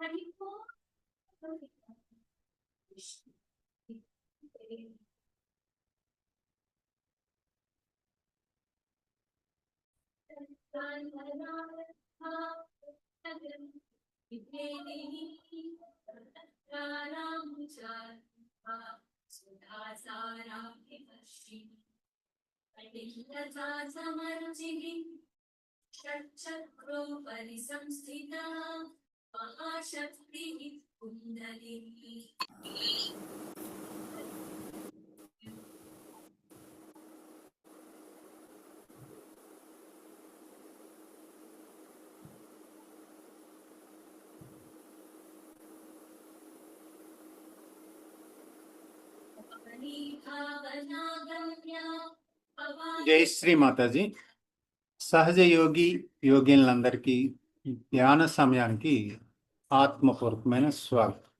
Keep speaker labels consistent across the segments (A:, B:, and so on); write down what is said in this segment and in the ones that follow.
A: జై శ్రీ మాతాజీ. సహజ యోగి యోగినులందరికీ ధ్యాన సమయానికి ఆత్మపూర్వకమైన స్వాగతం.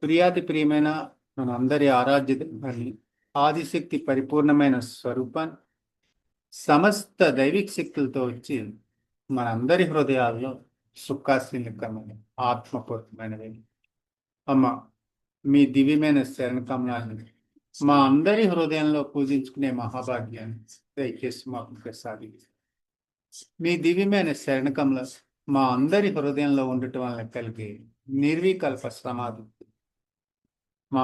A: ప్రియాతి ప్రియమైన మనందరి ఆరాధ్య దైవాన్ని, ఆదిశక్తి పరిపూర్ణమైన స్వరూపాన్ని సమస్త దైవిక శక్తులతో వచ్చి మనందరి హృదయాల్లో సుఖాశీలకమైన ఆత్మపూర్వకమైనవి అమ్మ మీ దివ్యమైన శరణకమలాన్ని మా అందరి హృదయంలో పూజించుకునే మహాభాగ్యాన్ని దయచేసి మాకు ప్రసాదించండి. మీ దివ్యమైన శరణకముల మా అందరి హృదయంలో ఉండటం వలన కలిగే నిర్వికల్ప సమాధి మా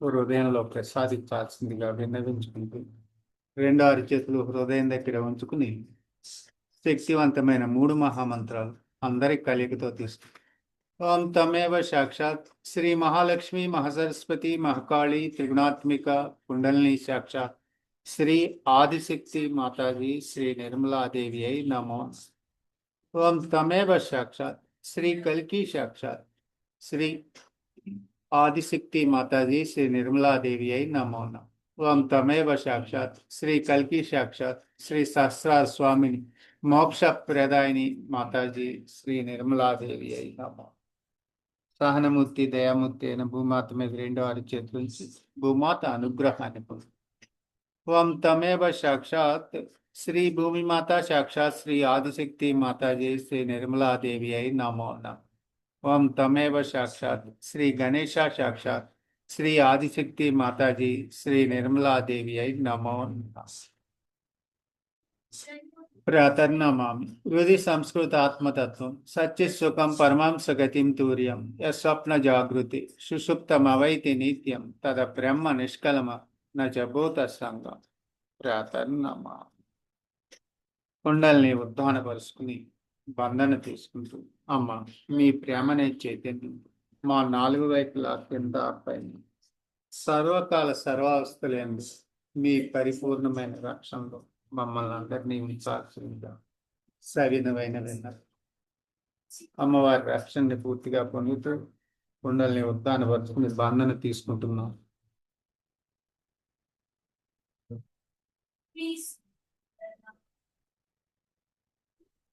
A: హృదయంలో ప్రసాదించాల్సిందిగా విన్నవించుకుంటూ రెండు ఆరు చేతులు హృదయం దగ్గర ఉంచుకుని శక్తివంతమైన 3 మహామంత్రాలు అందరి కలిగితో తీసుకుంటాం. ఓం తమేవ సాక్షాత్ శ్రీ మహాలక్ష్మి మహాసరస్వతి మహాకాళి త్రిగుణాత్మిక కుండలిని సాక్షాత్ శ్రీ ఆదిశక్తి మాతాజీ శ్రీ నిర్మలాదేవి అయి నమో. ఓం తమేవ సాక్షాత్ శ్రీ కల్కి సాక్షాత్ శ్రీ ఆదిశక్తి మాతాజీ శ్రీ నిర్మలాదేవి అయి నమో. ఓం తమేవ సాక్షాత్ శ్రీ కల్కి సాక్షాత్ శ్రీ సహస్రార స్వామిని మోక్ష ప్రదాయిని మాతాజీ శ్రీ నిర్మలాదేవి అయి నమో. సహనమూర్తి దయామూర్తి అయిన భూమాత మీద 2 చేతులు భూమాత అనుగ్రహాన్ని పొందు. ఓం తమేవ సాక్షాత్ శ్రీ భూమిమాత సాక్షాత్ శ్రీ ఆదిశక్తి మాతాజీ శ్రీ నిర్మలాదేవి అయి నమో. ఓం తమేవ సాక్షాత్ శ్రీ గణేశ సాక్షాత్ శ్రీ ఆదిశక్తి మాతాజీ శ్రీ నిర్మలాదేవి అయి నమో. ప్రాతర్నమామి హృది సంస్కృత ఆత్మతత్వం సత్యసుఖం పరమాంస గతిం తూర్యం యస్వప్న జాగృతి సుషుప్తమవైతి నిత్యం తద బ్రహ్మ నిష్కలమ నచభూత సంగం. ప్రాతర్నమామి. కుండల్ని ఉద్ధానపరుచుకుని బంధన తీసుకుంటూ అమ్మ మీ ప్రేమనే చైతన్యం మా 4 వైపులా కింద పైన సర్వకాల సర్వావస్థలందు మీ పరిపూర్ణమైన రక్షణలో మమ్మల్ని అందరినీ ఉంచాల్సిందిగా సవినమైన విన్నారు. అమ్మవారి రక్షణని పూర్తిగా పొందుతూ కుండల్ని ఉద్దానపరుచుకుని బంధన తీసుకుంటున్నాం.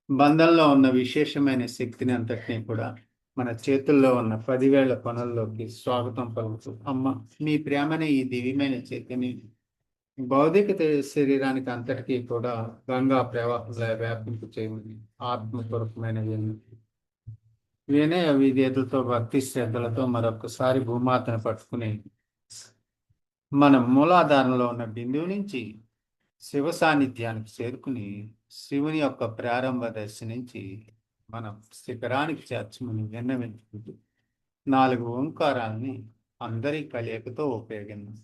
A: బంధంలో ఉన్న విశేషమైన శక్తిని అంతటినీ కూడా మన చేతుల్లో ఉన్న 10 వేళ్ల పనుల్లోకి స్వాగతం పలుకుతూ అమ్మ మీ ప్రేమనే ఈ దివ్యమైన చైతన్యం భౌతిక శరీరానికి అంతటికీ కూడా గంగా ప్రవాహంలో వ్యాపింపు చేయమని ఆత్మపూర్వకమైన వినయ విధేయతలతో భక్తి శ్రద్ధలతో మరొకసారి భూమాతను పట్టుకుని మన మూలాధారంలో ఉన్న బిందువు నుంచి శివ సాన్నిధ్యానికి చేరుకుని శివుని యొక్క ప్రారంభ దశ నుంచి మనం శిఖరానికి చేర్చమని విన్నవించుకుంటూ 4 ఓంకారాలని అందరి కలయికతో ఉపయోగించాం.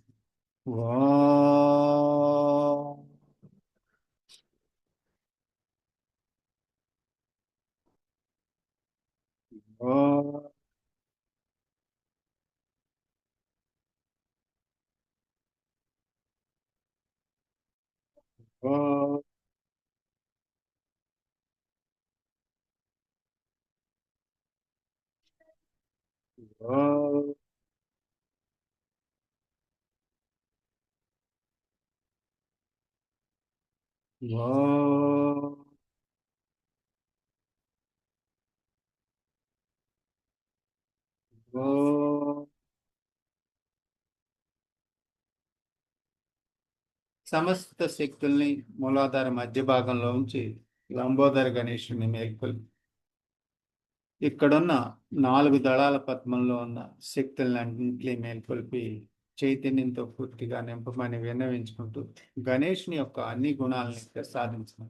A: సమస్త శక్తుల్ని మూలాధార మధ్య భాగంలో ఉంచి లంబోదర గణేశుని మేల్కొల్పి ఇక్కడున్న 4 దళాల పద్మంలో ఉన్న శక్తులన్నింటినీ మేల్కొల్పి చైతన్యంతో పూర్తిగా నింపమని విన్నవించుకుంటూ గణేషుని యొక్క అన్ని గుణాలని ప్రసాదించిన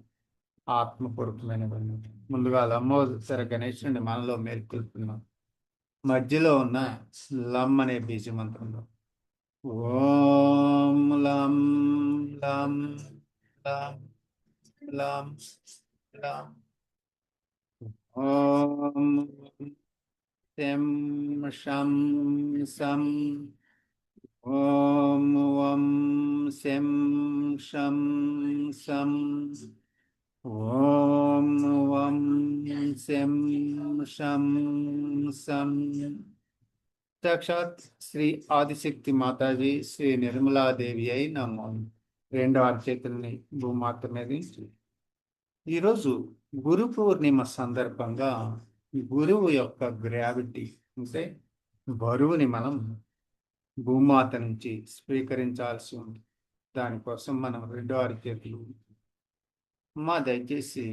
A: ఆత్మపూర్వకమైనవన్నీ. ముందుగా లంబోదర గణేశుని మనలో మేల్కొల్పుతున్నాం. మధ్యలో ఉన్న లం అనే బీజ మంత్రంలో ఓం లం లం లం లం లం ఓం శం షం సం ఓం వం శం షం సం ఓం వం శం షం సం. సాక్షాత్ శ్రీ ఆదిశక్తి మాతాజీ శ్రీ నిర్మలాదేవి అయి నమో. రెండో అరచేతుల్ని భూమాత మీద ఉంచి. ఈరోజు గురు పూర్ణిమ సందర్భంగా గురువు యొక్క గ్రావిటీ అంటే బరువుని మనం భూమాత నుంచి స్వీకరించాల్సి ఉంది. దానికోసం మనం రెండో అరచేతులు దయచేసి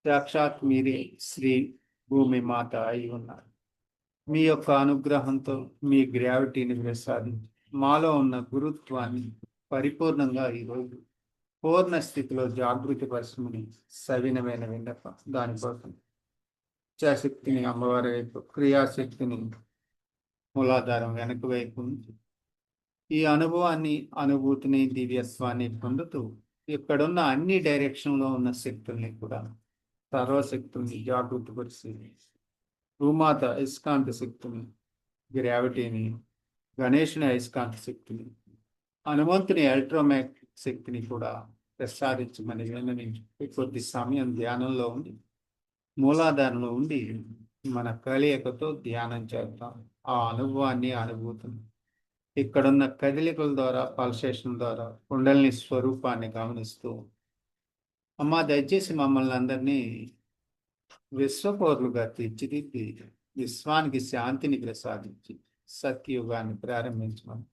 A: సాక్షాత్ మీరే శ్రీ భూమి మాత అయి ఉన్నారు. మీ యొక్క అనుగ్రహంతో మీ గ్రావిటీని ప్రసాదించి మాలో ఉన్న గురుత్వాన్ని పరిపూర్ణంగా ఈరోజు పూర్ణ స్థితిలో జాగృతి పరచమని సవినమైన విన్నపం. దానికోసం ఇచ్ఛాశక్తిని అమ్మవారి వైపు, క్రియాశక్తిని మూలాధారం వెనక వైపు ఉంచి ఈ అనుభవాన్ని, అనుభూతిని, దివ్యత్వాన్ని పొందుతూ ఇక్కడున్న అన్ని డైరెక్షన్లో ఉన్న శక్తుల్ని కూడా సర్వశక్తుల్ని జాగృతి పరిచి భూమాత అయస్కాంత శక్తిని, గ్రావిటీని, గణేషుని అయస్కాంత శక్తిని, హనుమంతుని ఎలక్ట్రోమాగ్నెటిక్ శక్తిని కూడా ప్రసాదించమని విన్నవించి కొద్ది సమయం ధ్యానంలో ఉండి మూలాధారంలో ఉండి మన కలయికతో ధ్యానం చేద్దాం. ఆ అనుభవాన్ని, అనుభూతిని ఇక్కడున్న కదలికల ద్వారా, పల్సేషన్ ద్వారా కుండలిని స్వరూపాన్ని గమనిస్తూ అమ్మ దయచేసి మమ్మల్ని అందరినీ విశ్వపౌరులుగా తీర్చిదిద్ది విశ్వానికి శాంతిని ప్రసాదించి సత్యయుగాన్ని ప్రారంభించమని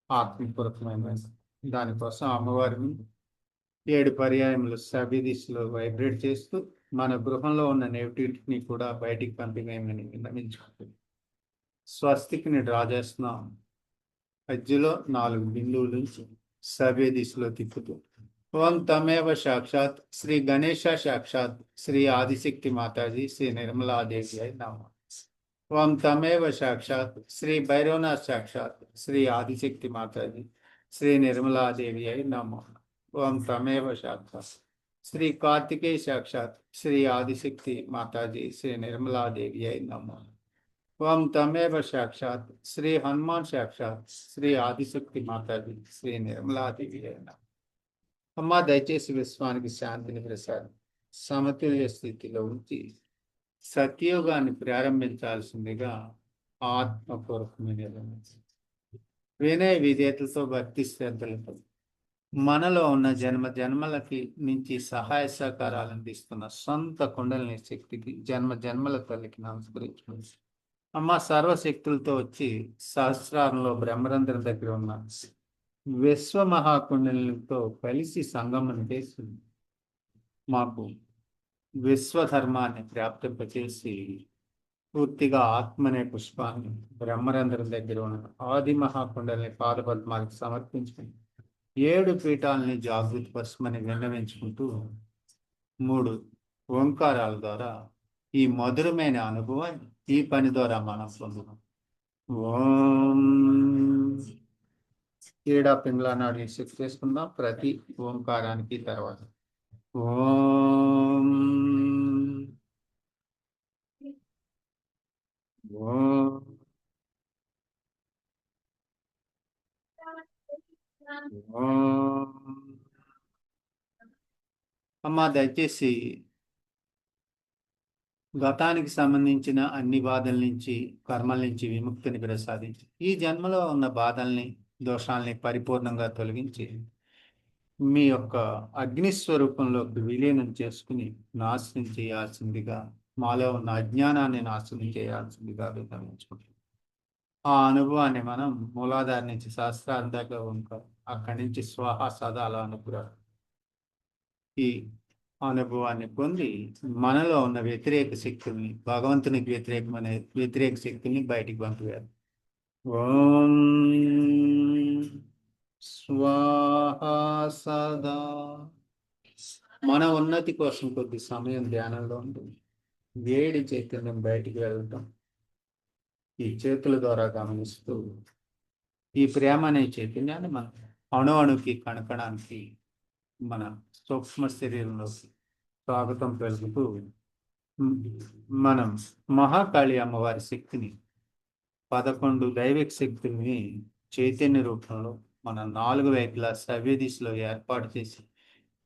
A: ఆత్మపూర్వకమైన దానికోసం అమ్మవారిని 7 పర్యాయములు సభ్య దిశలో వైబ్రేట్ చేస్తూ మన గృహంలో ఉన్న నెగిటివిటీని కూడా బయటికి పంపివేయమని విన్నవించుకుంటుంది. స్వస్తికిని డ్రా చేస్తున్నాం. మధ్యలో 4 బిందువుల నుంచి సభ్య దిశలో తిప్పుతూ ఓం తమేవ సాక్షాత్ శ్రీ గణేశ సాక్షాత్ శ్రీ ఆదిశక్తి మాతాజీ శ్రీ నిర్మలాదేవి అయి నమః. ఓం తమేవ సాక్షాత్ శ్రీ భైరవనాథ్ సాక్షాత్ శ్రీ ఆదిశక్తి మాతాజీ శ్రీ నిర్మలాదేవి అయి నమః. ఓం తమేవ సాక్షాత్ శ్రీ కార్తికేయ సాక్షాత్ శ్రీ ఆదిశక్తి మాతాజీ శ్రీ నిర్మలాదేవి అయి నమః. ఓం తమేవ సాక్షాత్ శ్రీ హనుమాన్ సాక్షాత్ శ్రీ ఆదిశక్తి మాతాజీ శ్రీ నిర్మలాదేవి అయి నమః. అమ్మ దయచేసి విశ్వానికి శాంతిని ప్రసాదం సమతుల్య స్థితిలో ఉంచి సత్యయుగాన్ని ప్రారంభించాల్సిందిగా ఆత్మపూర్వకమైన వినయ విధేయతలతో, భక్తి శ్రద్ధలతో మనలో ఉన్న జన్మ జన్మలకి నుంచి సహాయ సహకారాలు అందిస్తున్న సొంత కుండలిని శక్తికి జన్మ జన్మల తల్లికి నమస్కరించుకుంది. అమ్మ సర్వశక్తులతో వచ్చి సహస్రారంలో బ్రహ్మరంధ్రం దగ్గర ఉన్న విశ్వ మహాకుండలితో కలిసి సంగమం చేసి మాకు విశ్వధర్మాన్ని ప్రాప్తింపచేసి పూర్తిగా ఆత్మనే పుష్పాన్ని బ్రహ్మరంధ్రం దగ్గర ఉన్న ఆది మహాకుండలిని పాదపద్మాలకు సమర్పించుకుని 7 పీఠాలని జాగృతి పరచమని విన్నవించుకుంటూ 3 ఓంకారాల ద్వారా ఈ మధురమైన అనుభవాన్ని ఈ పని ద్వారా మనం పొందుతాం. ఓం క్రీడా పింగళ నాడి శక్తి చేసుకుందాం ప్రతి ఓంకారానికి తర్వాత. ఓం ఓం ఓం. అమ్మ దయచేసి గతానికి సంబంధించిన అన్ని బాధల నుంచి, కర్మల నుంచి విముక్తిని ప్రసాదించి ఈ జన్మలో ఉన్న బాధల్ని, దోషాలని పరిపూర్ణంగా తొలగించి మీ యొక్క అగ్నిస్వరూపంలోకి విలీనం చేసుకుని నాశనం చేయాల్సిందిగా, మాలో ఉన్న అజ్ఞానాన్ని నాశనం చేయాల్సిందిగా విన్నవించుకుంటాం. ఆ అనుభవాన్ని మనం మూలాధార నుంచి సహస్రాల దాకా ఉంటాం. అక్కడి నుంచి స్వాహ సదాల అనుగ్రహం ఈ అనుభవాన్ని పొంది మనలో ఉన్న వ్యతిరేక శక్తుల్ని, భగవంతునికి వ్యతిరేకమైన వ్యతిరేక శక్తుల్ని బయటికి పంపేయాలి. ఓం స్వాహ సదా. మన ఉన్నతి కోసం కొద్ది సమయం ధ్యానంలో ఉంటుంది. వేడి చైతన్యం బయటికి వెళ్ళటం ఈ చేతుల ద్వారా గమనిస్తూ ఈ ప్రేమ అనే చైతన్యాన్ని మన అణుకి కణకణానికి మన సూక్ష్మ శరీరంలోకి స్వాగతం పలుకుతూ మనం మహాకాళి అమ్మవారి శక్తిని 11 దైవిక శక్తుల్ని చైతన్య రూపంలో మన 4 వైపులా సవ్య దిశలో ఏర్పాటు చేసి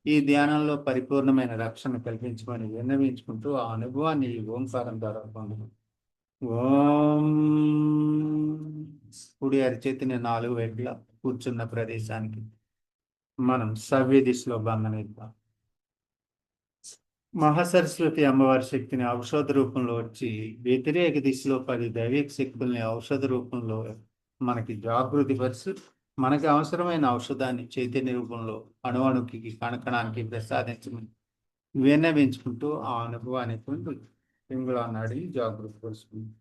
A: ఈ ధ్యానంలో పరిపూర్ణమైన రక్షణ కల్పించమని విన్నవించుకుంటూ ఆ అనుభవాన్ని ఈ ఓంకారం ద్వారా పొందడం. ఓం. కుడి అరిచేతిని 4 వైపులా కూర్చున్న ప్రదేశానికి మనం సవ్య దిశలో బంధనిద్దాం. మహాసరస్వతి అమ్మవారి శక్తిని ఔషధ రూపంలో వచ్చి వ్యతిరేక దిశలో 10 దైవిక శక్తుల్ని ఔషధ రూపంలో మనకి జాగృతి పరిచి మనకి అవసరమైన ఔషధాన్ని చైతన్య రూపంలో అణుకి కణకణానికి ప్రసాదించమని విన్నవించుకుంటూ ఆ అనుభవాన్ని పొంది పింగుళ నాడిని జాగృతి పరుచుకుంది.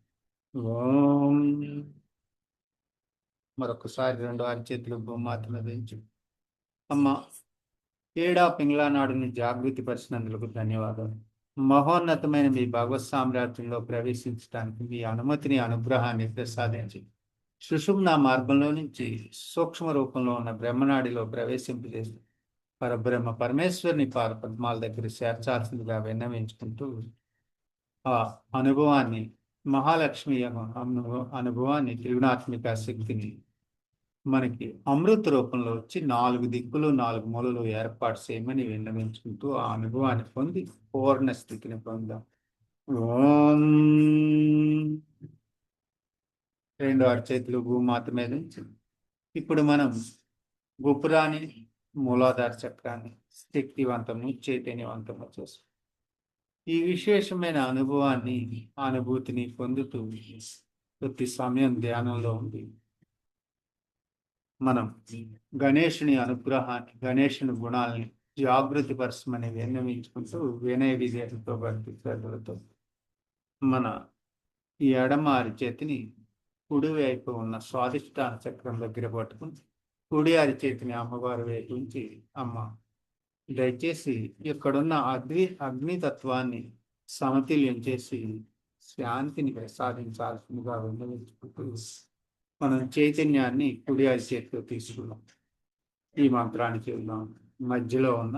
A: ఓం. మరొకసారి 2 అరచేతులు భూమాత మీద ఉంచి అమ్మ ఏడా పింగ్లా నాడుని జాగృతి పరిచినందుకు ధన్యవాదాలు. మహోన్నతమైన మీ భగవత్ సామ్రాజ్యంలో ప్రవేశించడానికి మీ అనుమతిని, అనుగ్రహాన్ని ప్రసాదించి సుషుమ్నా మార్గంలో నుంచి సూక్ష్మ రూపంలో ఉన్న బ్రహ్మనాడిలో ప్రవేశింపజేసి పరబ్రహ్మ పరమేశ్వరుని పాద పద్మాల దగ్గర చేర్చాల్సిందిగా విన్నవించుకుంటూ ఆ అనుభవాన్ని, మహాలక్ష్మి అనుభవాన్ని, త్రిగుణాత్మిక శక్తిని మనకి అమృత రూపంలో వచ్చి 4 దిక్కులు 4 మూలలు ఏర్పాటు చేయమని విన్నవించుకుంటూ ఆ అనుభవాన్ని పొంది పూర్ణ స్థితిని పొందాం. ఓం. 2 అరచేతులు భూమాత మీద నుంచి ఇప్పుడు మనం గుపురాన్ని, మూలాధార చక్రాన్ని శక్తివంతము, చైతన్యవంతము చేస్తాం. ఈ విశేషమైన అనుభూతిని పొందుతూ కొద్ది సమయం ధ్యానంలో ఉంది మనం గణేషుని అనుగ్రహాన్ని, గణేషుని గుణాలని జాగృతి పరచమని విన్నవించుకుంటూ వినయ విధేయతతో భక్తి శ్రద్ధలతో మన ఈ ఎడమ అరిచేతిని కుడి వైపు ఉన్న స్వాదిష్టాన చక్రం దగ్గర పట్టుకుని కుడి అరిచేతిని అమ్మవారి వైపు ఉంచి అమ్మ దయచేసి ఇక్కడున్న అగ్నితత్వాన్ని సమతుల్యం చేసి శాంతిని ప్రసాదించాల్సిందిగా విన్నవించుకుంటూ మనం చైతన్యాన్ని కుడి అరిచేతిలో తీసుకున్నాం. ఈ మంత్రాన్ని చెబుదాం. మధ్యలో ఉన్న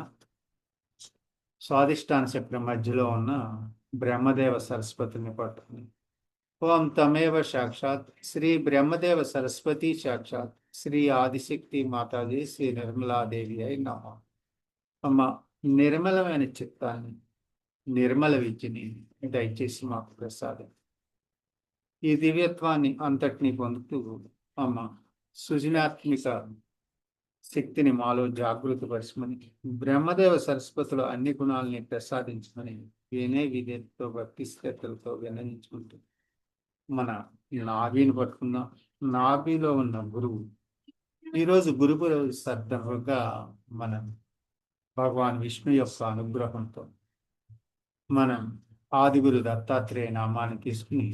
A: స్వాదిష్టాన చక్రం మధ్యలో ఉన్న బ్రహ్మదేవ సరస్వతిని పట్టుకుని ఓం తమేవ సాక్షాత్ శ్రీ బ్రహ్మదేవ సరస్వతి సాక్షాత్ శ్రీ ఆదిశక్తి మాతాజీ శ్రీ నిర్మలాదేవి అయి నమః. అమ్మ నిర్మలమైన చిత్తాన్ని, నిర్మల విద్యని దయచేసి మాకు ప్రసాదం. ఈ దివ్యత్వాన్ని అంతటినీ పొందుతూ అమ్మ సృజనాత్మిక శక్తిని మాలో జాగృతి పరచమని, బ్రహ్మదేవ సరస్వతులు అన్ని గుణాలని ప్రసాదించమని వినే విధేయతతో భక్తి శ్రద్ధలతో విన్నవించుకుంటూ మన నాభిని పట్టుకున్న నాభిలో ఉన్న గురువు ఈరోజు గురువు సందర్భంగా మనం భగవాన్ విష్ణు యొక్క అనుగ్రహంతో మనం ఆదిగురు దత్తాత్రేయ నామాన్ని తీసుకుని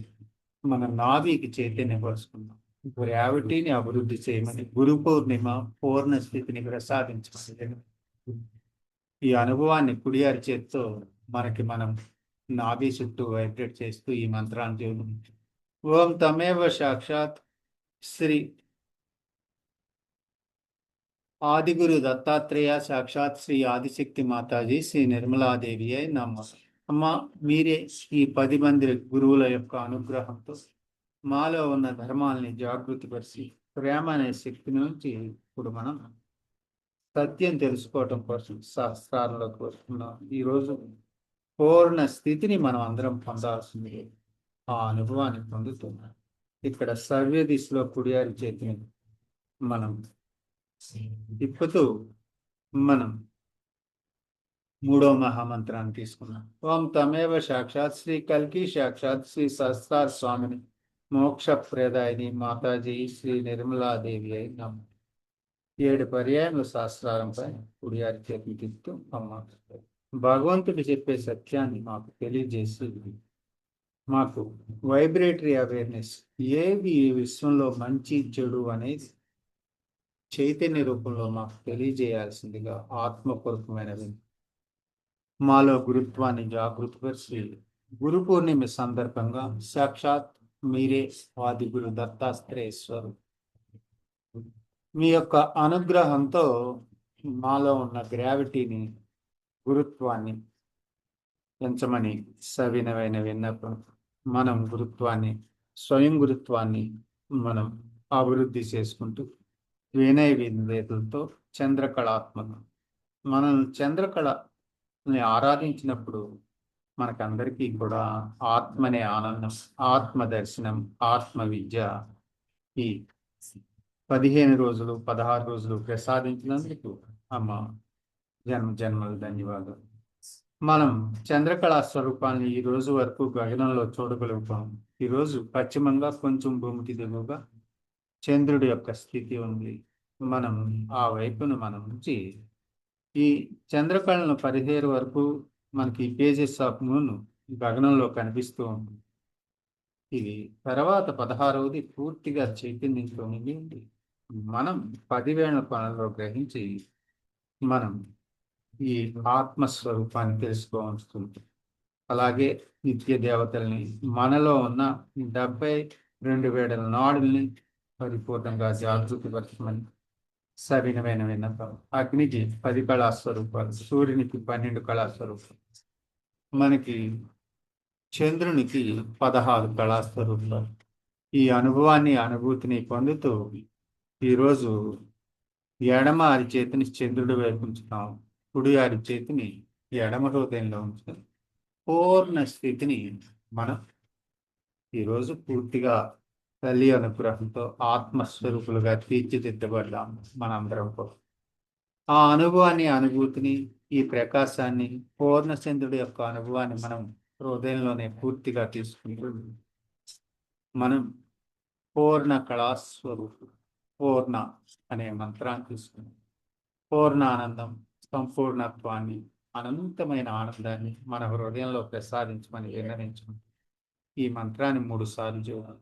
A: మన నాభికి చైతన్యపరుచుకున్నాం. గ్రావిటీని అభివృద్ధి చేయమని, గురు పౌర్ణిమ పూర్ణ స్థితిని ప్రసాదించమని ఈ అనుభవాన్ని కుడి అరిచేత్తో మనకి మనం నాభి చుట్టూ వైబ్రేట్ చేస్తూ ఈ మంత్రాన్ని చేయడం. ఓం తమేవ సాక్షాత్ శ్రీ ఆదిగురు దత్తాత్రేయ సాక్షాత్ శ్రీ ఆదిశక్తి మాతాజీ శ్రీ నిర్మలాదేవి అయి నమః. అమ్మ మీరే ఈ 10 మంది గురువుల యొక్క అనుగ్రహంతో మాలో ఉన్న ధర్మాలని జాగృతిపరిచి ప్రేమ అనే శక్తి నుంచి ఇప్పుడు మనం సత్యం తెలుసుకోవటం కోసం శాస్త్రాలలోకి వస్తున్నాం. ఈరోజు పూర్ణ స్థితిని మనం అందరం పొందాల్సింది. ఆ అనుభవాన్ని పొందుతున్నాం. ఇక్కడ సవ్య దిశలో కుడి అరిచేతిని మనం తిప్పుతూ మనం 3వ మహామంత్రాన్ని తీసుకున్నాం. ఓం తమేవ సాక్షాత్ శ్రీ కల్కి సాక్షాత్ శ్రీ సహస్రార్ స్వామిని మోక్ష ప్రదాయిని మాతాజీ శ్రీ నిర్మలాదేవి అయి నమః. 7 పర్యాయముల శాస్త్రారంపై కుడి అరిచేతిని తిప్పుతూ అమ్మ భగవంతుడు చెప్పే సత్యాన్ని మాకు తెలియజేసి మాకు వైబ్రేటరీ అవేర్నెస్ ఏది ఈ విశ్వంలో మంచి చెడు అనేది చైతన్య రూపంలో మాకు తెలియజేయాల్సిందిగా ఆత్మపూర్వకమైనవి మాలో గురుత్వాన్ని జాగృతపరిచి గురు పూర్ణిమ సందర్భంగా సాక్షాత్ మీరే ఆది గురు దత్తాత్రేయేశ్వరు మీ యొక్క అనుగ్రహంతో మాలో ఉన్న గ్రావిటీని గురుత్వాన్ని పెంచమని సవినమైన విన్నపం. మనం గురుత్వాన్ని స్వయం గురుత్వాన్ని మనం అభివృద్ధి చేసుకుంటూ వినయ విధేయతలతో చంద్రకళాత్మకం మనం చంద్రకళని ఆరాధించినప్పుడు మనకందరికీ కూడా ఆత్మనే ఆనందం, ఆత్మ దర్శనం, ఆత్మ విద్య ఈ 15 రోజులు 16 రోజులు ప్రసాదించినందుకు అమ్మ జన్మ జన్మలు ధన్యవాదాలు. మనం చంద్రకళా స్వరూపాన్ని ఈ రోజు వరకు గగనంలో చూడగలుగుతాం. ఈరోజు పశ్చిమంగా కొంచెం భూమికి దిగువగా చంద్రుడి యొక్క స్థితి ఉంది. మనం ఆ వైపును మనం నుంచి ఈ చంద్రకళను 17 వరకు మనకి పేజెస్ ఆఫ్ మూన్ గగనంలో కనిపిస్తూ ఉంటుంది. ఇది తర్వాత 16వది పూర్తిగా చైతన్యంతో నిండి ఉంది. మనం 10,000 పనుల్లో గ్రహించి మనం ఈ ఆత్మస్వరూపాన్ని తెలుసుకోవచ్చు. అలాగే నిత్య దేవతల్ని మనలో ఉన్న 72,000 నాడుల్ని పరిపూర్ణంగా జాగృతిపరచమని సవినమైన విన్నపం. అగ్నికి 10 కళాస్వరూపాలు, సూర్యునికి 12 కళాస్వరూపాలు, మనకి చంద్రునికి 16 కళాస్వరూపాలు. ఈ అనుభవాన్ని అనుభూతిని పొందుతూ ఈరోజు ఎడమ అరిచేతిని చంద్రుడి వైపు ఉంచుతాం, కుడి అరిచేతిని ఎడమ హృదయంలో ఉంచుతాం. పూర్ణ స్థితిని మనం ఈరోజు పూర్తిగా తల్లి అనుగ్రహంతో ఆత్మస్వరూపులుగా తీర్చిదిద్దబడ్డాం మనందరం కోసం. ఆ అనుభవాన్ని అనుభూతిని ఈ ప్రకాశాన్ని పూర్ణచంద్రుడి యొక్క అనుభవాన్ని మనం హృదయంలోనే పూర్తిగా తీసుకుంటూ మనం పూర్ణ కళాస్వరూపు పూర్ణ అనే మంత్రాన్ని తీసుకున్నాం. పూర్ణ ఆనందం, సంపూర్ణత్వాన్ని, అనంతమైన ఆనందాన్ని మన హృదయంలో ప్రసాదించమని విన్నవించుకుంటాం. ఈ మంత్రాన్ని 3 సార్లు చేయాలి.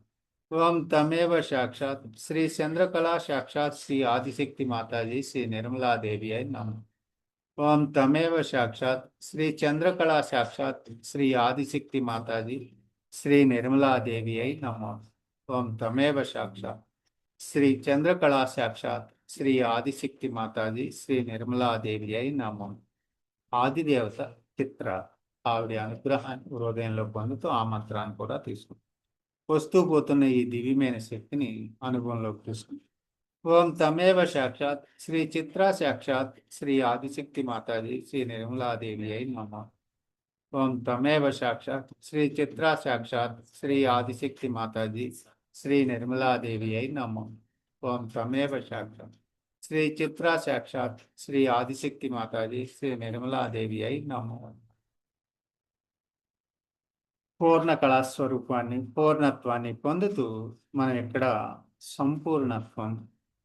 A: ఓం తమేవ సాక్షాత్ శ్రీ చంద్రకళా సాక్షాత్ శ్రీ ఆదిశక్తి మాతాజీ శ్రీ నిర్మలాదేవి అయి నమః. ఓం తమేవ సాక్షాత్ శ్రీ చంద్రకళా సాక్షాత్ శ్రీ ఆదిశక్తి మాతాజీ శ్రీ నిర్మలాదేవి అయి నమః. ఓం తమేవ సాక్షాత్ శ్రీ చంద్రకళా సాక్షాత్ శ్రీ ఆదిశక్తి మాతాజీ శ్రీ నిర్మలాదేవి అయి నమః. ఆదిదేవత చిత్ర ఆవిడ అనుగ్రహాన్ని హృదయంలో పొందుతూ ఆ మంత్రాన్ని కూడా తీసుకుంటాం. వస్తూ పోతున్న ఈ దివ్యమైన శక్తిని అనుభవంలోకి తీసుకుంటాం. ఓం తమేవ సాక్షాత్ శ్రీ చిత్ర సాక్షాత్ శ్రీ ఆదిశక్తి మాతాజీ శ్రీ నిర్మలాదేవి అయి నమః. ఓం తమేవ సాక్షాత్ శ్రీ చిత్ర సాక్షాత్ శ్రీ ఆదిశక్తి మాతాజీ శ్రీ నిర్మలాదేవి అయి నమః. ఓం తమేవ సాక్షాత్ శ్రీ చిత్ర సాక్షాత్ శ్రీ ఆదిశక్తి మాతాజీ శ్రీ నిర్మలాదేవి అయి నమః. పూర్ణ కళాస్వరూపాన్ని పూర్ణత్వాన్ని పొందుతూ మనం ఇక్కడ సంపూర్ణత్వం,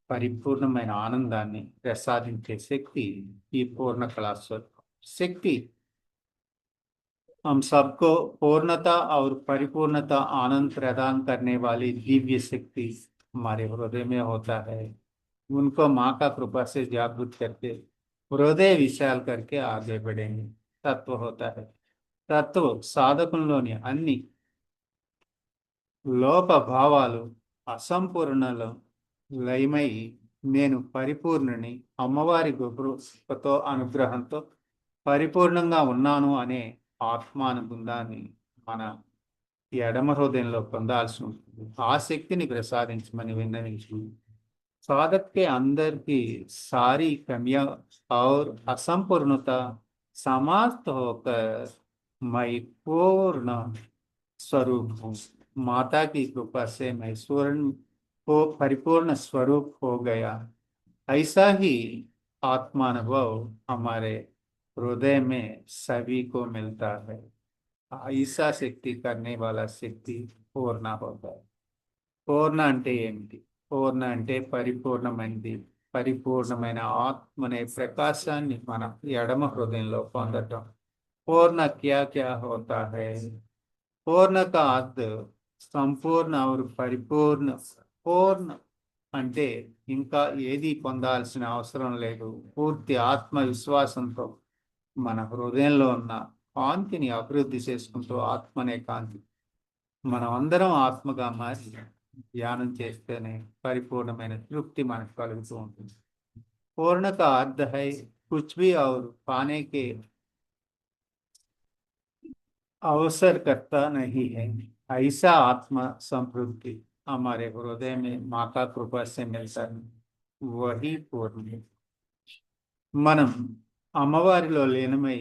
A: పరిపూర్ణమైన ఆనందాన్ని ప్రసాదించే శక్తి ఈ పూర్ణ కళాస్వరూపం శక్తి. हम सबको पूर्णता और परिपूर्णता आनंद प्रदान करने वाली दिव्य शक्ति हमारे हृदय में होता है. उनको माँ का कृपा से जागृत करके हृदय विशाल करके आगे बढ़ेंगे. तत्व होता है. తత్వ సాధకుల్లోని అన్ని లోప భావాలు అసంపూర్ణలో లయమై నేను పరిపూర్ణుని అమ్మవారి కృపతో అనుగ్రహంతో పరిపూర్ణంగా ఉన్నాను అనే ఆత్మానుబంధాన్ని మన ఎడమ హృదయంలో పొందాల్సి ఉంటుంది. ఆ శక్తిని ప్రసాదించమని విన్నవించు. साधक के अंदर की सारी कमियां और असंपूर्णता समाप्त होकर मैं पूर्ण स्वरूप हूँ. माता की कृपा से मैं स्वर्ण को परिपूर्ण स्वरूप हो गया. ऐसा ही आत्मानुभव हमारे हृदय में सभी को मिलता है. ऐसा शक्ति करने वाला शक्ति पूर्ण होता है. పూర్ణ అంటే ఏమిటి? పూర్ణ అంటే పరిపూర్ణమైనది, పరిపూర్ణమైన ఆత్మ అనే ప్రకాశాన్ని మనం ఎడమ హృదయంలో పొందటం. పూర్ణ క్యా క్యా హోతా హై? పూర్ణ కా అర్థ్ సంపూర్ణ और పరిపూర్ణ. పూర్ణ అంటే ఇంకా ఏది పొందాల్సిన అవసరం లేదు. పూర్తి ఆత్మవిశ్వాసంతో మన హృదయంలో ఉన్న కాంతిని అభివృద్ధి చేసుకుంటూ ఆత్మనే కాంతి మనం అందరం ఆత్మగా మారి ధ్యానం చేస్తేనే పరిపూర్ణమైన తృప్తి మనకు కలుగుతూ ఉంటుంది. పూर्ण का अर्थ है कुछ भी और पाने के अवसर करता नहीं है। ऐसा आत्मा संतृप्ति हमारे हृदय में माँ का कृपा से मिलता है, वही पूर्ण है. మనం అమ్మవారిలో లీనమై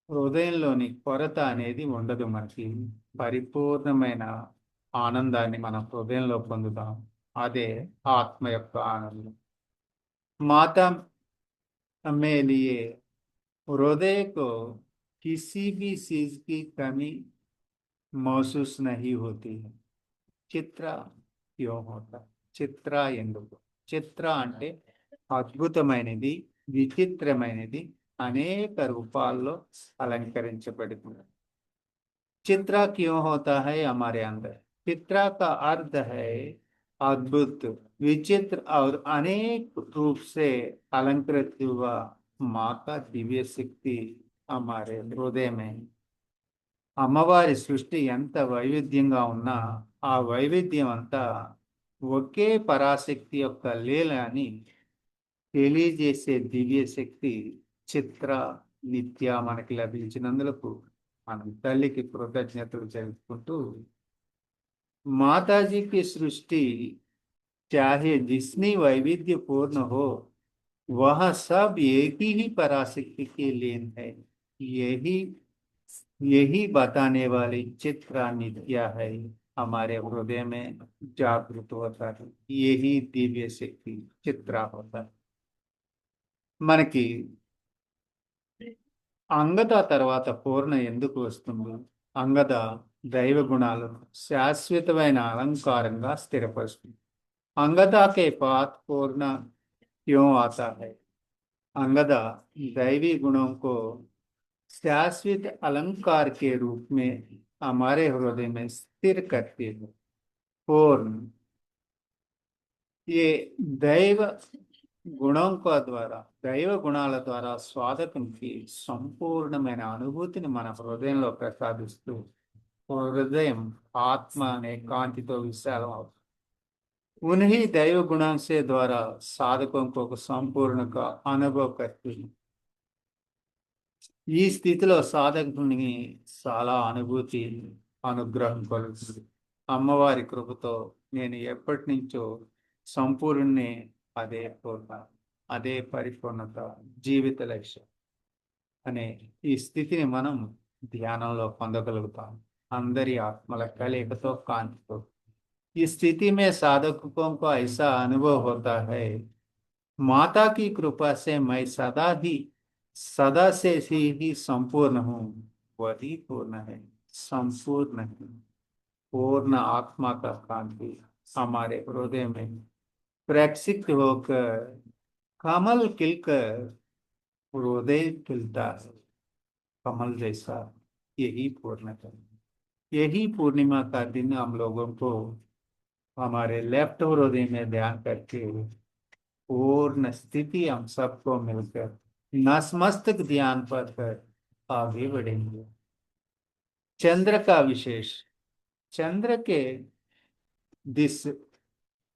A: హృదయంలోని కొరత అనేది ఉండదు. మనకి పరిపూర్ణమైన ఆనందాన్ని మన హృదయంలో పొందుతాం. అదే ఆత్మ యొక్క ఆనందం. माता में लिए हृदय को किसी भी चीज की कमी महसूस नहीं होती है. చిత్ర క్యో హోతా? చిత్ర ఎందుకు? చిత్ర అంటే అద్భుతమైనది, విచిత్రమైనది, అనేక రూపాల్లో అలంకరించబడుతుంది. चित्रा क्यों होता है हमारे अंदर? चित्रा का अर्थ है अद्भुत, विचित्र और अनेक रूप से अलंकृत हुआ माँ का दिव्य शक्ति हमारे हृदय में. అమ్మవారి సృష్టి ఎంత వైవిధ్యంగా ఉన్నా ఆ వైవిధ్యం అంతా ఒకే పరాశక్తి యొక్క లీల అని తెలియజేసే దివ్య శక్తి చిత్ర నిత్య మనకి లభించినందులకు మనం తల్లికి కృతజ్ఞతలు తెలుపుకుంటూ, माताजी की सृष्टि चाहे जितनी वैविध्यपूर्ण हो, वह सब एक ही पराशक्ति के लीन है. यही यही बताने वाली चित्रा नित्या है हमारे हृदय में जागृत होता है. यही दिव्य शक्ति चित्रा होता है. మనకి అంగద తర్వాత పూర్ణ ఎందుకు వస్తుంది? అంగద దైవ గుణాలను శాశ్వతమైన అలంకారంగా స్థిరపరుస్తుంది. अंगदा के पात पूर्ण क्यों आता है? अंगदा दैवी गुणों को शाश्वत अलंकार के रूप में हमारे हृदय में स्थिर करती है. पूर्ण ये दैव गुणों का द्वारा దైవ గుణాల ద్వారా స్వాధకంకి సంపూర్ణమైన అనుభూతిని మన హృదయంలో ప్రసాదిస్తూ హృదయం ఆత్మ అనే కాంతితో విశాలం అవుతుంది. उन्हीं दैव गुणों से द्वारा साधकों को संपूर्ण का अनुभव करती है. ఈ స్థితిలో సాధకునికి చాలా అనుభూతి అనుగ్రహం కలుగుతుంది. అమ్మవారి కృపతో నేను ఎప్పటి నుంచో సంపూర్ణే, అదే పూర్ణ, అదే పరిపూర్ణత జీవిత లక్ష్యం అనే ఈ స్థితిని మనం ధ్యానంలో పొందగలుగుతాం. అందరి ఆత్మల కలయికతో కాంతితో इस स्थिति में साधकों को ऐसा अनुभव होता है, माता की कृपा से मैं सदा से ही संपूर्ण हूँ. वही पूर्ण है, संपूर्ण है. पूर्ण आत्मा का कांति हमारे हृदय में प्रक्षिप्त होकर कमल खिलकर हृदय खिलता है, कमल जैसा. यही पूर्ण है. यही पूर्णिमा का दिन हम लोगों को हमारे लेफ्ट हृदय में ध्यान करके पूर्ण स्थिति हम सबको मिलकर नतमस्तक ध्यान पर कर आगे बढ़ेंगे. चंद्र का विशेष. चंद्र के दिस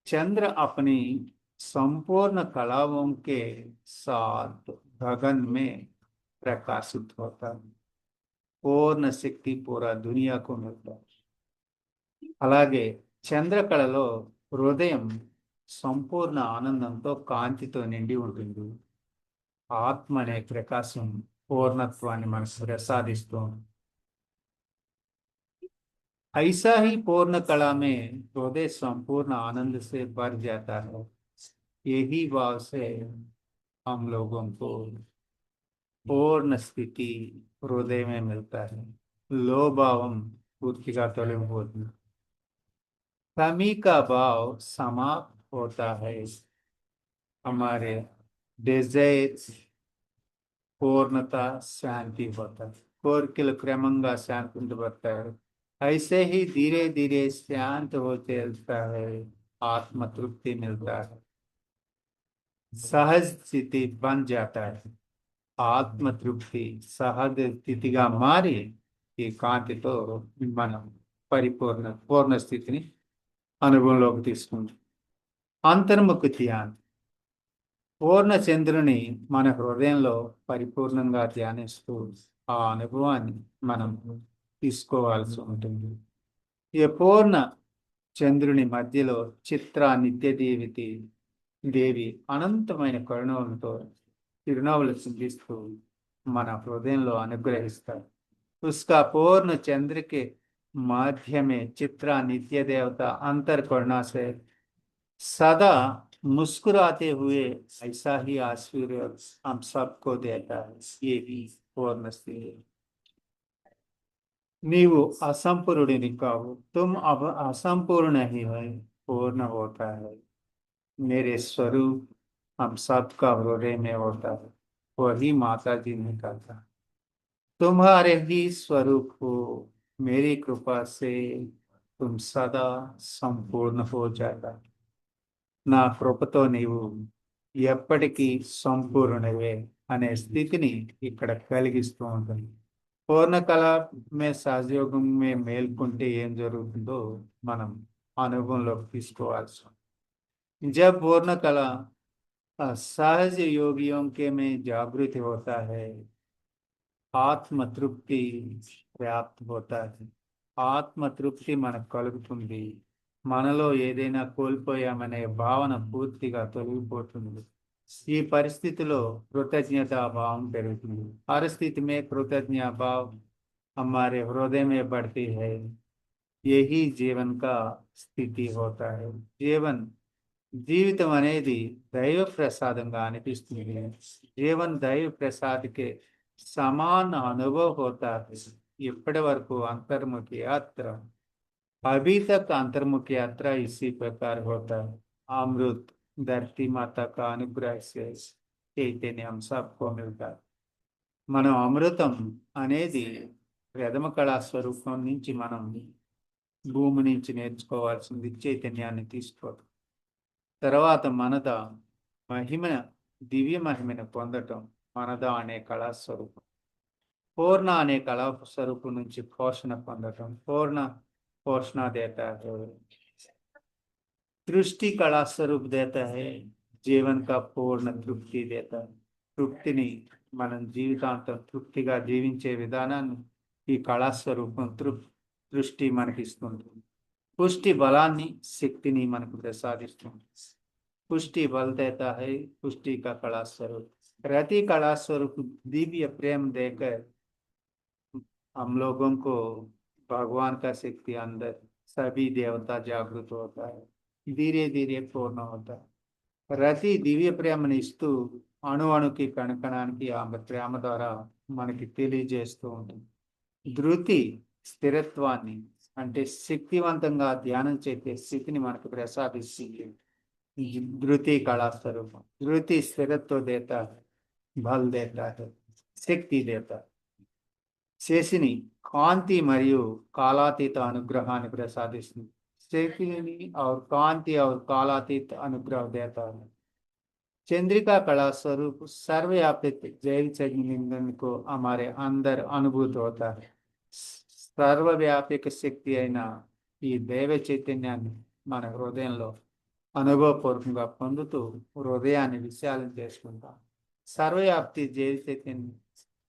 A: चंद्र अपनी संपूर्ण कलाओं के साथ गगन में प्रकाशित होता है. पूर्ण शक्ति पूरा दुनिया को मिलता है. అలాగే చంద్రకళలో హృదయం సంపూర్ణ ఆనందంతో కాంతితో నిండి ఉంటుంది. ఆత్మ అనే ప్రకాశం పూర్ణత్వాన్ని మనకు ప్రసాదిస్తుంది. ऐसा ही पूर्ण कला में हृदय संपूर्ण आनंद से भर जाता है. यही भाव से हम लोगों को पूर्ण स्थिति हृदय में मिलता है. లోభావం పూర్తిగా हमारे डिजायर्स पूर्णता शांति होता है, కోరికలు క్రమంగా శాంతించబడతాయి. ऐसे ही धीरे धीरे शांत हो चलता है, आत्म तृप्ति मिलता है, सहज स्थिति बन जाता है. ఆత్మ తృప్తి సహజ స్థితిగా మారి ఈ కాంతితో మనం పూర్ణ స్థితిని అనుభవంలోకి తీసుకుంటాం. అంతర్ముఖ ధ్యానం. పూర్ణ చంద్రుని మన హృదయంలో పరిపూర్ణంగా ధ్యానిస్తూ ఆ అనుభవాన్ని మనం తీసుకోవాల్సి ఉంటుంది. ఈ పూర్ణ చంద్రుని మధ్యలో చిత్ర దేవి అనంతమైన కరుణలతో చిరునవ్వులు చిందిస్తూ మన హృదయంలో అనుగ్రహిస్తారు. उसका पूर्ण चंद्र के माध्य में चित्रा नित्य देवता अंतर करुणा से सदा मुस्कुराते हुए ऐसा ही आशीर्वाद हम सबको देता है. ये भी पूर्ण स्थिति. नीवु असंपूर्ण काऊ, तुम अब असंपूर्ण ही है, पूर्ण होता है. मेरे स्वरूप हम सबका हृदय में होता है. वही माता जी ने कहा था, तुम्हारे ही स्वरूप हो, मेरी कृपा से तुम सदा संपूर्ण हो जाता. నా కృపతో నీవు ఎప్పటికీ సంపూర్ణవే అనే స్థితిని ఇక్కడ కలిగిస్తూ ఉంటుంది. పూర్ణకళ సహజయోగం మేల్కొంటే ఏం జరుగుతుందో మనం అనుభవంలోకి తీసుకోవాల్సి. जब पूर्ण कला सहज योगियों के में जागृत होता है, आत्म तृप्ति प्राप्त होता है. ఆత్మ తృప్తి మనకు కలుగుతుంది. మనలో ఏదైనా కోల్పోయామనే భావన పూర్తిగా తొలగిపోతుంది. ఈ పరిస్థితిలో కృతజ్ఞతా భావం పెరుగుతుంది. हर स्थिति में कृतज्ञता भाव हमारे हृदय में बढ़ती है. यही जीवन का స్థితి होता है. జీవితం అనేది దైవ ప్రసాదంగా అనిపిస్తుంది. జీవన్ దైవ ప్రసాద్కే సమాన అనుభవ होता है. ఇప్పటి వరకు అంతర్ముఖి యాత్ర, अभी तक अंतर्मुखी यात्रा इसी प्रकार होता है. अमृत धरती माता का अनुग्रह से चैतन्य हम सबको मिलता है. మనం అమృతం అనేది ప్రథమ కళా స్వరూపం నుంచి మనం భూమి నుంచి నేర్చుకోవాల్సింది చైతన్యాన్ని తీసుకోవడం. తర్వాత మనద దివ్య మహిమను పొందటం మనద అనే కళా స్వరూపం. పూర్ణ అనే కళా స్వరూపం నుంచి పోషణ పొందటం. पोषणा देता है. दृष्टि कला स्वरूप देता है, जीवन का पूर्ण तृप्ति देता है. తృప్తిని మనం జీవితాంతం తృప్తిగా జీవించే విధానాన్ని ఈ కళాస్వరూపం దృష్టి మనకిస్తుంది. పుష్టి బలాన్ని శక్తిని మనకు ప్రసాదిస్తుంది. पुष्टि बल देता है, पुष्टि का कला स्वरूप. प्रति कला स्वरूप दिव्य प्रेम देकर हम लोगों को भगवान का शक्ति अंदर सभी देवता जागृत होता है. धीरे धीरे पूर्ण होता है. రతి దివ్య ప్రేమని ఇస్తూ అణుకి కణకణానికి ఆమె ప్రేమ ద్వారా మనకి తెలియజేస్తూ ఉంటుంది. ధృతి స్థిరత్వాన్ని అంటే శక్తివంతంగా ధ్యానం చేసే స్థితిని మనకు ప్రసాదిస్తుంది. ధృతి కళాస్వరూపం. ధృతి స్థిరత్వ దేత, బల్ దేత, శక్తి దేత. శేషిని కాంతి మరియు కాలాతీత అనుగ్రహాన్ని ప్రసాదిస్తుంది. శక్తిని और कांति और कालातीत अनुग्रह देता है. चंद्रिका कला स्वरूप सर्वव्यापी जैव चैतन्य को हमारे अंदर अनुभूत होता है. सर्वव्यापक శక్తి అయిన ఈ దైవ చైతన్యాన్ని మన హృదయంలో అనుభవపూర్వకంగా పొందుతూ హృదయాన్ని విశాలం చేసుకుంటాం. सर्वव्यापी जैव चैतन्य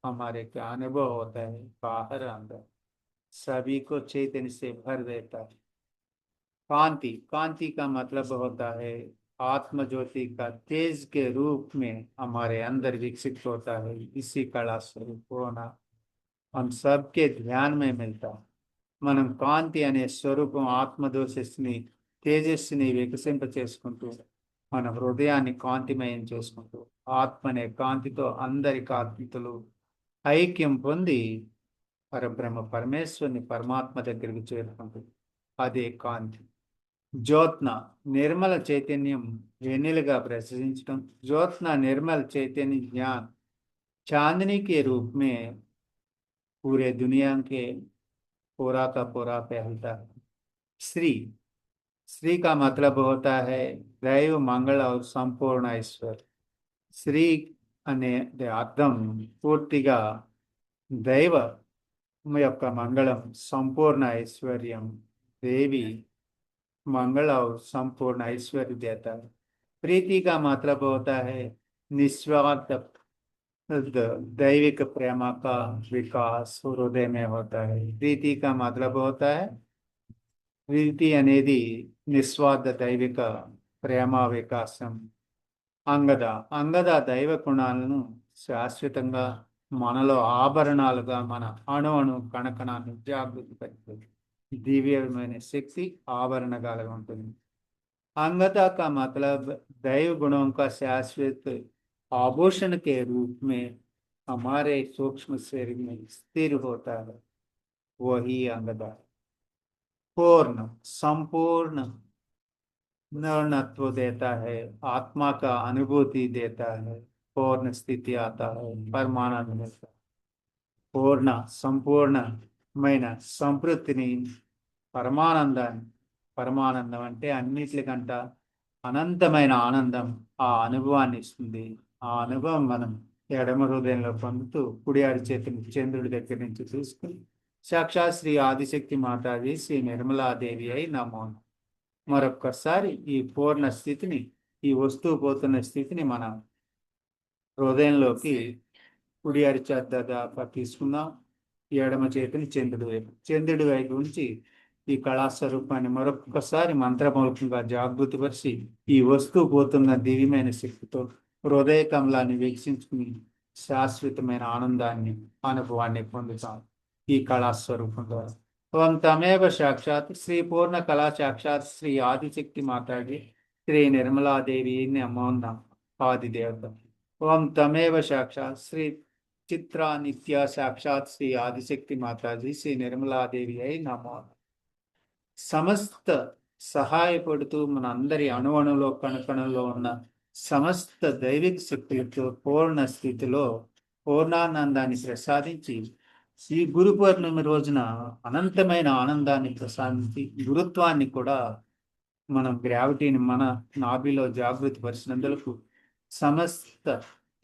A: हमारे का अनुभव होता है, बाहर अंदर सभी को चैतन्य से भर देता है. कांति का मतलब होता है आत्म ज्योति का तेज के रूप में हमारे अंदर विकसित होता है. इसी कला स्वरूप होना हम सबके ध्यान में मिलता है. మనం కాంతి అనే స్వరూపం ఆత్మదోషస్ని తేజస్సుని వికసింపచేసుకుంటూ మన హృదయాన్ని కాంతిమయం చేసుకుంటూ ఆత్మ అనే కాంతితో అందరి కాంతితులు ఐక్యం పొంది పరబ్రహ్మ పరమేశ్వరుని పరమాత్మ దగ్గరికి చేరుకుంటుంది. అదే కాంతి. జ్యోత్న నిర్మల చైతన్యం వెన్నెలుగా ప్రసరించడం. జ్యోత్న निर्मल चैतन्य ज्ञान चांदनी के रूप में पूरे दुनिया के पूरा का पूरा फैलता है। श्री श्री का मतलब होता है दैव मंगल और संपूर्ण ऐश्वर्य। శ్రీ అనే అర్థం పూర్తిగా దైవ యొక్క మంగళం, సంపూర్ణ ఐశ్వర్యం, దేవి मंगल और संपूर्ण ऐश्वर्य देता है। प्रीति का मतलब होता है निस्वार्थ दैविक प्रेम का विकास हृदय में होता है। प्रीति का मतलब होता है प्रीति అనేది నిస్వార్థ దైవిక ప్రేమ వికాసం. అంగద దైవ గుణాలను శాశ్వతంగా మనలో ఆభరణాలుగా మన అణు కణకణాన్ని జాగృతి పెడుతుంది. दिव्यమైన శక్తి ఆభరణగా ఉంటుంది. अंगता का मतलब दैव गुणों का शाश्वत आभूषण के रूप में हमारे सूक्ष्म शरीर में स्थिर होता है, वही अंगता। पूर्ण संपूर्ण निर्णत्व देता है, आत्मा का अनुभूति देता है, पूर्ण स्थिति आता है, परमानंद मिलता है। पूर्ण సంపూర్ణమైన సంతృప్తిని, పరమానందాన్ని, పరమానందం అంటే అన్నిటికంట అనంతమైన ఆనందం, ఆ అనుభవాన్ని ఇస్తుంది. ఆ అనుభవం మనం ఎడమ హృదయంలో పొందుతూ కుడి అరిచేతిని చంద్రుడి దగ్గర నుంచి తీసుకుని సాక్షాత్ శ్రీ ఆదిశక్తి మాతాజీ శ్రీ నిర్మలాదేవి అయి నమో. మరొక్కసారి ఈ పూర్ణ స్థితిని, ఈ వస్తువు పోతున్న స్థితిని మన హృదయంలోకి కుడి అరిచేత దాకా తీసుకుందాం. ఎడమ చేతిని చంద్రుడి వైపు ఉంచి ఈ కళాస్వరూపాన్ని మరొకసారి మంత్రమూలకంగా జాగృతిపరిచి ఈ వస్తువు పోతున్న దివ్యమైన శక్తితో హృదయ కమలాన్ని వీక్షించుకుని శాశ్వతమైన ఆనందాన్ని, అనుభవాన్ని పొందుతాం ఈ కళాస్వరూపం ద్వారా. ఓం తమేవ సాక్షాత్ శ్రీ పూర్ణ కళా సాక్షాత్ శ్రీ ఆదిశక్తి మాతాజీ శ్రీ నిర్మలాదేవి నమో నమః. ఆదిదేవత. ఓం తమేవ సాక్షాత్ శ్రీ చిత్ర నిత్య సాక్షాత్ శ్రీ ఆదిశక్తి మాతాజీ శ్రీ నిర్మలాదేవి అయి నమో. సమస్త సహాయపడుతూ మన అందరి అణువణులో కణకణలో ఉన్న సమస్త దైవిక శక్తులతో పూర్ణ స్థితిలో పూర్ణానందాన్ని ప్రసాదించి ఈ గురు పౌర్ణమి రోజున అనంతమైన ఆనందాన్ని ప్రసాదించి గురుత్వాన్ని కూడా, మనం గ్రావిటీని మన నాభిలో జాగృతి పరిచినందులకు సమస్త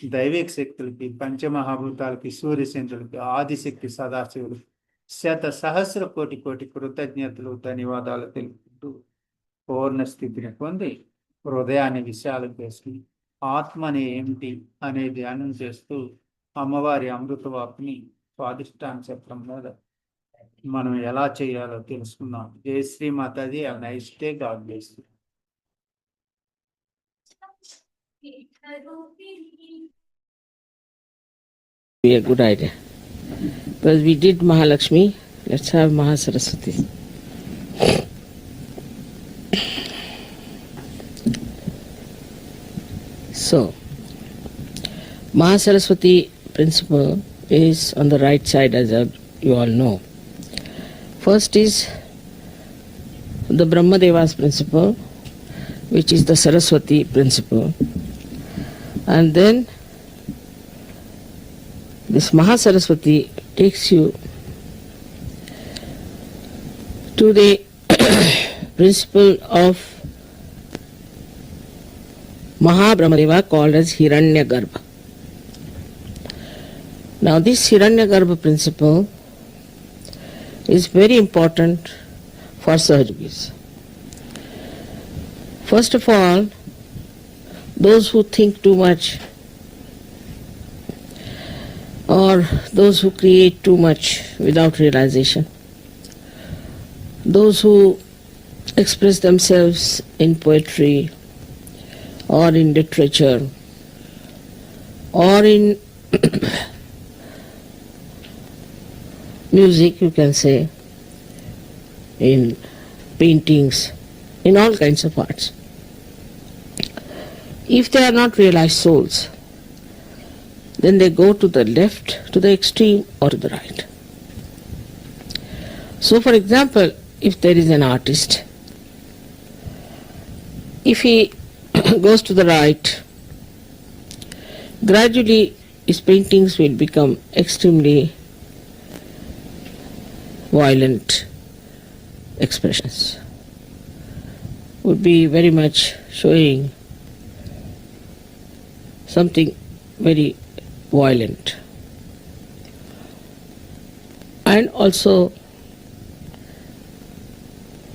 A: దైవిక శక్తులకి, పంచమహాభూతాలకి, సూర్యచంద్రులకి, ఆదిశక్తి సదాశివులు శత సహస్ర కోటి కృతజ్ఞతలు, ధన్యవాదాలు తెలుపుతూ పూర్ణ స్థితిని పొంది హృదయాన్ని విశాలం చేసుకుని ఆత్మని ఏమిటి అనే ధ్యానం చేస్తూ అమ్మవారి అమృతవాకుని స్వాదిష్టాన చక్రం మీద మనం ఎలా చేయాలో తెలుసుకుందాం. జై Shri Mataji. Have nice day. God bless you.
B: Be a good idea. Because we did Mahalakshmi, let's have Mahasaraswati. So, Mahasaraswati principle is on the right side, as you all know. First is the Brahmadeva's principle, which is the Saraswati principle. And then this Mahasaraswati takes you to the principle of Mahabrahmadeva, called as Hiranyagarbha. Now this Hiranyagarbha principle is very important for Sahajogis. First of all, those who think too much, or those who create too much without realization, those who express themselves in poetry or in literature or in music, you can say, in paintings, in all kinds of arts. If they are not realized souls, then they go to the left, to the extreme, or to the right. So, for example, if there is an artist if he goes to the right, gradually his paintings will become extremely violent expressions, would be very much showing something very violent. And also,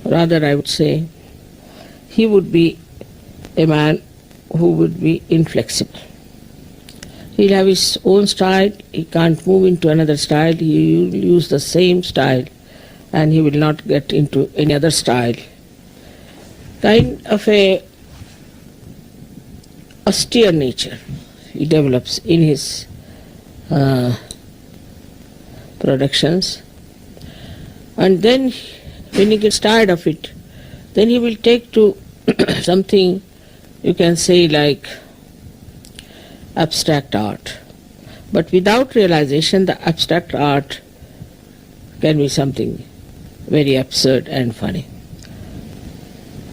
B: rather I would say, he would be a man who would be inflexible. He'll have his own style, he can't move into another style, he will use the same style and he will not get into any other style. Kind of a austere nature he develops in his productions, and then when he gets tired of it, then he will take to something you can say like abstract art. But without realization, the abstract art can be something very absurd and funny.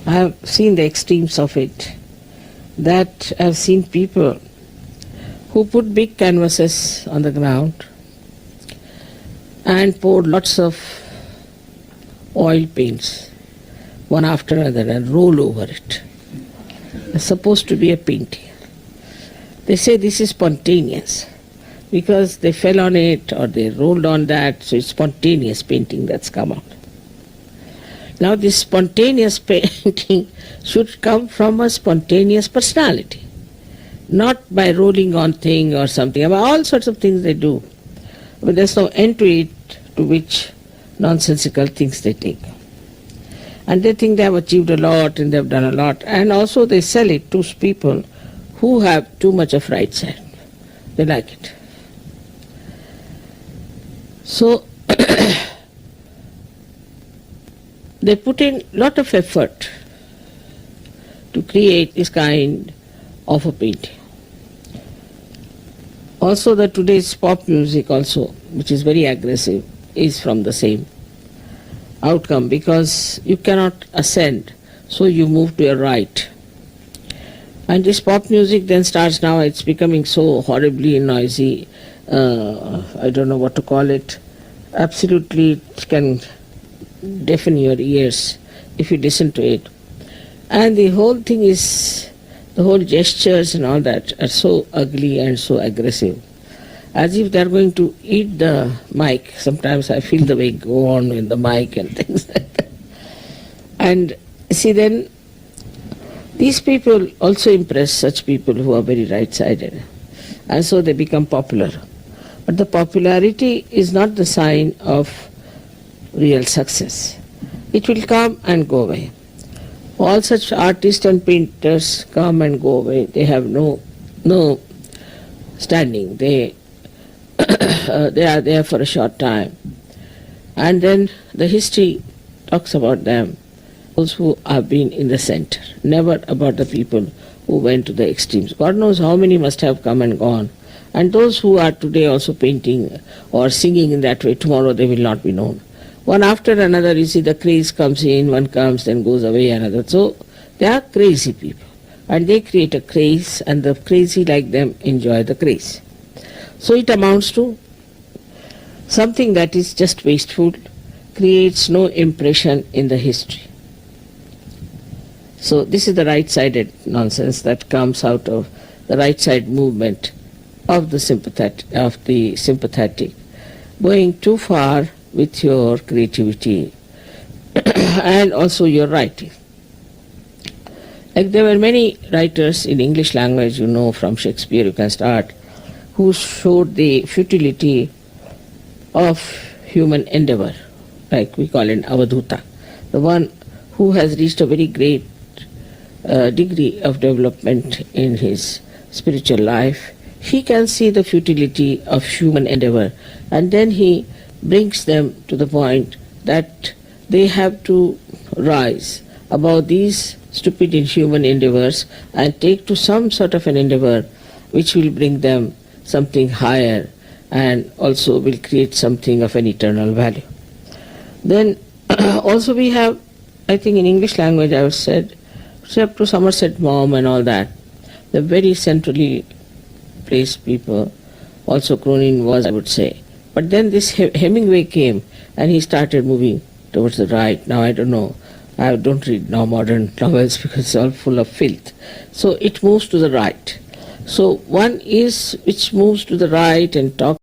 B: I have seen the extremes of it, that I have seen people who put big canvases on the ground and poured lots of oil paints one after another and roll over it. It's supposed to be a painting. They say this is spontaneous because they fell on it or they rolled on that, so it's spontaneous painting that's come out. Now this spontaneous painting should come from a spontaneous personality, not by rolling on thing or something. About all sorts of things they do, but there's no end to it, to which nonsensical things they take. And they think they have achieved a lot and they've done a lot, and also they sell it to people who have too much of right side. They like it. So they put in lot of effort to create this kind of a painting. Also the today's pop music also, which is very aggressive, is from the same outcome, because you cannot ascend, so you move to your right. And this pop music then starts now, it's becoming so horribly noisy, I don't know what to call it, absolutely it can deafen your ears if you listen to it. And the whole thing is, the whole gestures and all that are so ugly and so aggressive, as if they're going to eat the mic. Sometimes I feel the way go on with the mic and things like that. And see, then these people also impress such people who are very right-sided, and so they become popular. But the popularity is not the sign of real success. It will come and go away. All such artists and painters come and go away. They have no standing. They they are there for a short time. And then the history talks about them, those who have been in the center, never about the people who went to the extremes. God knows how many must have come and gone. And those who are today also painting or singing in that way, tomorrow they will not be known. One after another, you see the craze comes in, one comes, then goes away, another. So they are crazy people. And they create a craze, and the crazy like them enjoy the craze. So it amounts to something that is just wasteful, creates no impression in the history. So this is the right-sided nonsense that comes out of the right-side movement of the sympathetic, going too far with your creativity and also your writing. Like there were many writers in English language, you know, from Shakespeare you can start, who showed the futility of human endeavor, like we call it Avadhuta, the one who has reached a very great degree of development in his spiritual life. He can see the futility of human endeavor, and then he brings them to the point that they have to rise above these stupid inhuman endeavors and take to some sort of an endeavor which will bring them something higher and also will create something of an eternal value. Then also we have, I think in English language I have said, say up to Somerset Maugham and all that. They're very centrally placed people. Also Cronin was, I would say. But then this Hemingway came and he started moving towards the right. Now I don't know. I don't read now modern novels because it's all full of filth. So it moves to the right. So one is which moves to the right and talks